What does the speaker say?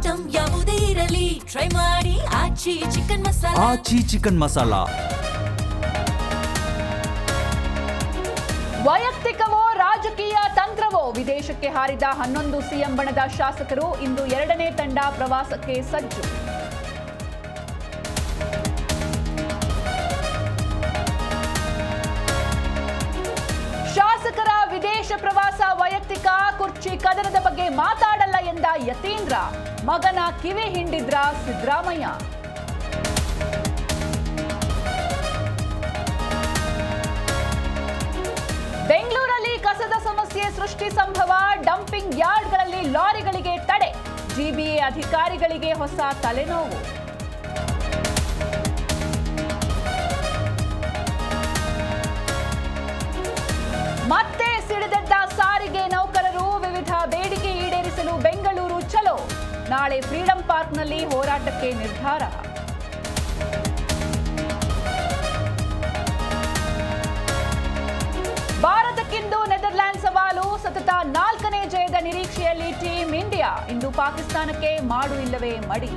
Item ಯಾವುದೇ ಇರಲಿ try ಮಾಡಿ ಆಚಿ ಚಿಕನ್ ಮಸಾಲಾ. ಆಚಿ ಚಿಕನ್ ಮಸಾಲಾ. ವೈಯಕ್ತಿಕವೋ ರಾಜಕೀಯ ತಂತ್ರವೋ ವಿದೇಶಕ್ಕೆ ಹಾರಿದ 11 ಸಿಎಂ ಬಣದ ಶಾಸಕರು ಇಂದು 2ನೇ ತಂಡ ಪ್ರವಾಸಕ್ಕೆ ಸಜ್ಜು. ಶಾಸಕರ ವಿದೇಶ ಪ್ರವಾಸ ವೈಯಕ್ತಿಕ, ಕುರ್ಚಿ ಕದನದ ಬಗ್ಗೆ ಮಾತಾಡಲ್ಲ ಎಂದ ಯತೀಂದ್ರ, ಮಗನ ಕಿವಿ ಹಿಂಡಿದ್ರ ಸಿದ್ದರಾಮಯ್ಯ. ಬೆಂಗಳೂರಲ್ಲಿ ಕಸದ ಸಮಸ್ಯೆ ಸೃಷ್ಟಿ ಸಂಭವ, ಡಂಪಿಂಗ್ ಯಾರ್ಡ್ಗಳಲ್ಲಿ ಲಾರಿಗಳಿಗೆ ತಡೆ, ಜಿಬಿಎ ಅಧಿಕಾರಿಗಳಿಗೆ ಹೊಸ ತಲೆನೋವು. ಮತ್ತೆ ಸಿಡಿದೆದ್ದ ಸಾರಿಗೆ ನೌಕರರು, ವಿವಿಧ ಬೇಡಿಕೆ ಈಡೇರಿಸಲು ಬೆಂಗಳೂರು ಚಲೋ, ನಾಳೆ ಫ್ರೀಡಂ ಪಾರ್ಕ್ನಲ್ಲಿ ಹೋರಾಟಕ್ಕೆ ನಿರ್ಧಾರ. ಭಾರತಕ್ಕಿಂದು ನೆದರ್ಲ್ಯಾಂಡ್ ಸವಾಲು, ಸತತ 4ನೇ ಜಯದ ನಿರೀಕ್ಷೆಯಲ್ಲಿ ಟೀಂ ಇಂಡಿಯಾ, ಇಂದು ಪಾಕಿಸ್ತಾನಕ್ಕೆ ಮಾಡು ಇಲ್ಲವೇ ಮಡಿ.